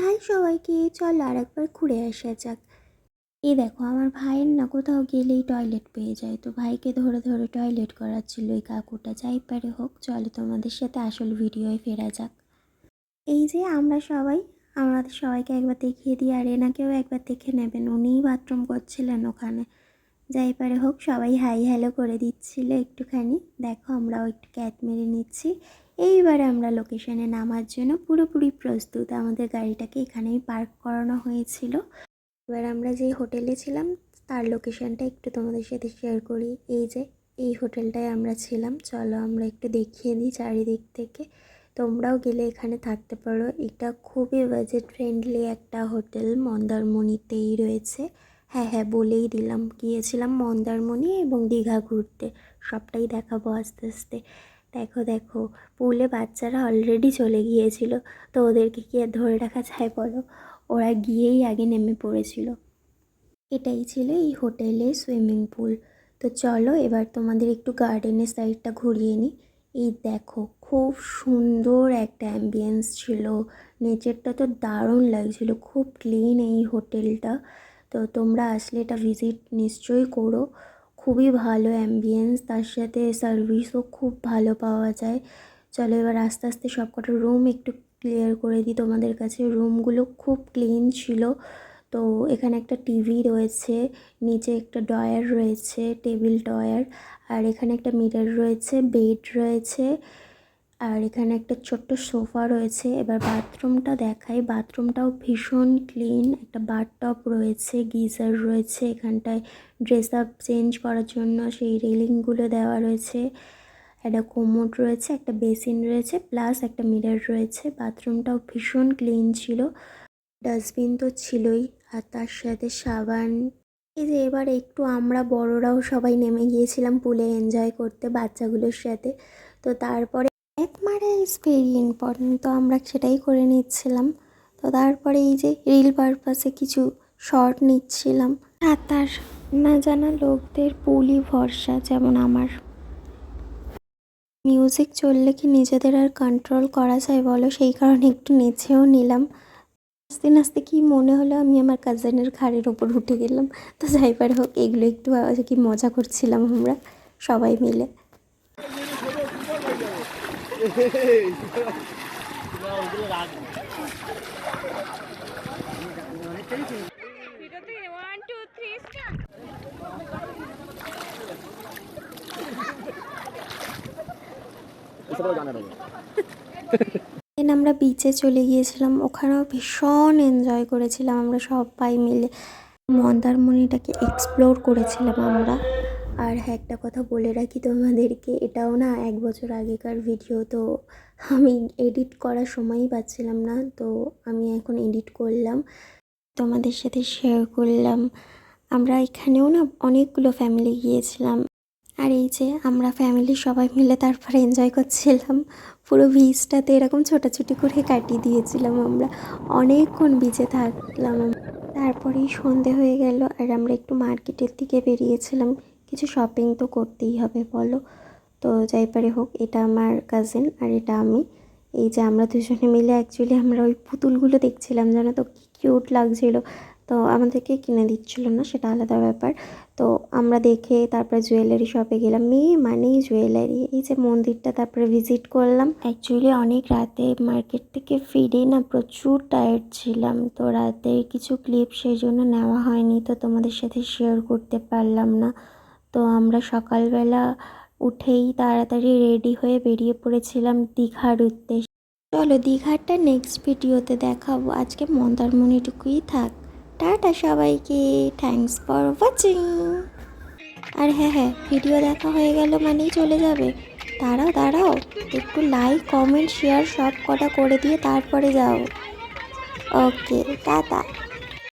High সবাইকে, চল আর একবার ঘুরে আসা যাক। এই দেখো, আমার ভাইয়ের না কোথাও গেলেই টয়লেট পেয়ে যায়, তো ভাইকে ধরে ধরে টয়লেট করাচ্ছিল এই কাকুটা। যাই পারে হোক, চলো তোমাদের সাথে আসল ভিডিওয় ফেরা যাক। এই যে আমাদের সবাইকে একবার দেখিয়ে দিই, আর এনাকেও একবার দেখে নেবেন, উনিই বাথরুম করছিলেন ওখানে। যাই পারে হোক, সবাই হাই হ্যালো করে দিচ্ছিল একটুখানি। দেখো, আমরাও একটু ক্যাট মেরে নিচ্ছি। এইবারে আমরা লোকেশনে নামার জন্য পুরোপুরি প্রস্তুত। আমাদের গাড়িটাকে এখানেই পার্ক করানো হয়েছিল। এবার আমরা যেই হোটেলে ছিলাম তার লোকেশনটা একটু তোমাদের সাথে শেয়ার করি। এই যে এই হোটেলটায় আমরা ছিলাম, চলো আমরা একটু দেখিয়ে দিই চারিদিক থেকে। তোমরাও গেলে এখানে থাকতে পারো। এটা খুবই বাজেট ফ্রেন্ডলি একটা হোটেল, মন্দারমণিতেই রয়েছে। হ্যাঁ হ্যাঁ, বলেই দিলাম, গিয়েছিলাম মন্দারমণি এবং দীঘা ঘুরতে। সবটাই দেখাবো আস্তে আস্তে। দেখো দেখো, পুলে বাচ্চারা অলরেডি চলে গিয়েছিল, তো ওদেরকে কি আর ধরে রাখা যায় বলো? ওরা গিয়েই আগে নেমে পড়েছিল। এটাই ছিল এই হোটেলের সুইমিং পুল। তো চলো এবার তোমাদের একটু গার্ডেনের সাইডটা ঘুরিয়ে নিই। এই দেখো, খুব সুন্দর একটা অ্যাম্বিয়েন্স ছিল, নেচারটা তো দারুণ লাগছিল, খুব ক্লিন এই হোটেলটা। তো তোমরা আসলে এটা ভিজিট নিশ্চয়ই করো। খুবই ভালো অ্যাম্বিয়েন্স, তার সাথে সার্ভিসও খুব ভালো পাওয়া যায়। চলো এবার আস্তে আস্তে সব কটা রুম একটু ক্লিয়ার করে দিই তোমাদের কাছে। রুমগুলো খুব ক্লিন ছিল। তো এখানে একটা টিভি রয়েছে, নিচে একটা ড্রয়ার রয়েছে, টেবিল ড্রয়ার, আর এখানে একটা মিরর রয়েছে, বেড রয়েছে, আর এখানে একটা ছোট্ট সোফা রয়েছে। এবার বাথরুমটা দেখাই, বাথরুমটাও ভীষণ ক্লিন। একটা বাথটব রয়েছে, গিজার রয়েছে এখানটায়, ড্রেস আপ চেঞ্জ করার জন্য সেই রেলিংগুলো দেওয়া রয়েছে, একটা কোমোড রয়েছে, একটা বেসিন রয়েছে, প্লাস একটা মিরর রয়েছে। বাথরুমটাও ভীষণ ক্লিন ছিল। ডাস্টবিন তো ছিলই, আর তার সাথে সাবান। এই যে এবার একটু আমরা বড়রাও সবাই নেমে গিয়েছিলাম পুলে এনজয় করতে বাচ্চাগুলোর সাথে। তো তারপরে এক মারা ইজ ভেরি ইম্পর্টেন্ট, তো আমরা সেটাই করে নিচ্ছিলাম। তো তারপরে এই যে রিল পারপাসে কিছু শর্ট নিচ্ছিলাম। সাঁতার না জানা লোকদের পুলই ভরসা, যেমন আমার। মিউজিক চললে কি নিজেদের আর কন্ট্রোল করা যায় বলো? সেই কারণে একটু নেচেও নিলাম। নাচতে নাচতে কি মনে হলো আমি আমার কাজিনের ঘাড়ের ওপর উঠে গেলাম। তো যাই পারে হোক, এগুলো একটু কি মজা করছিলাম আমরা সবাই মিলে। আমরা বিচে চলে গিয়েছিলাম, ওখানেও ভীষণ এনজয় করেছিলাম আমরা সবাই মিলে। মন্দারমণিটাকে এক্সপ্লোর করেছিলাম আমরা। আর হ্যাঁ, একটা কথা বলে রাখি তোমাদেরকে, এটাও না 1 বছর আগেকার ভিডিও, তো আমি এডিট করার সময়ই পাচ্ছিলাম না, তো আমি এখন এডিট করলাম, তোমাদের সাথে শেয়ার করলাম। আমরা এখানেও না অনেকগুলো ফ্যামিলি গিয়েছিলাম, আর এই যে আমরা ফ্যামিলি সবাই মিলে তারপরে এনজয় করছিলাম। পুরো বিচটাতে এরকম ছোটাছুটি করে কাটিয়ে দিয়েছিলাম আমরা, অনেকক্ষণ বিচে থাকলাম। তারপরেই সন্ধে হয়ে গেল, আর আমরা একটু মার্কেটের দিকে বেরিয়েছিলাম। কিছু শপিং তো করতেই হবে বলো। তো যাই পারে হোক, এটা আমার কাজিন আর এটা আমি। এই যে আমরা দুজনে মিলে অ্যাকচুয়ালি আমরা ওই পুতুলগুলো দেখছিলাম, জানো তো কী কিউট লাগছিল। তো আমাদেরকে কিনে দিচ্ছিল না, সেটা আলাদা ব্যাপার। তো আমরা দেখে তারপরে জুয়েলারি শপে গেলাম, মেয়ে মানেই জুয়েলারি। এই যে মন্দিরটা তারপরে ভিজিট করলাম। অ্যাকচুয়ালি অনেক রাতে মার্কেট থেকে ফিরে না প্রচুর টায়ার্ড ছিলাম, তো রাতে কিছু ক্লিপ সেই জন্য নেওয়া হয়নি, তো তোমাদের সাথে শেয়ার করতে পারলাম না। তো আমরা সকালবেলা উঠেই তাড়াতাড়ি রেডি হয়ে বেরিয়ে পড়েছিলাম দীঘার উদ্দেশ্যে। চলো দীঘারটা নেক্সট ভিডিওতে দেখাবো, আজকে মন্দারমণিটুকুই থাক। টাটা সবাইকে, থ্যাঙ্কস ফর ওয়াচিং। আর হ্যাঁ হ্যাঁ, ভিডিও দেখা হয়ে গেল মানেই চলে যাবে? দাঁড়াও দাঁড়াও, একটু লাইক কমেন্ট শেয়ার সব কটা করে দিয়ে তারপরে যাও। ওকে, টাটা।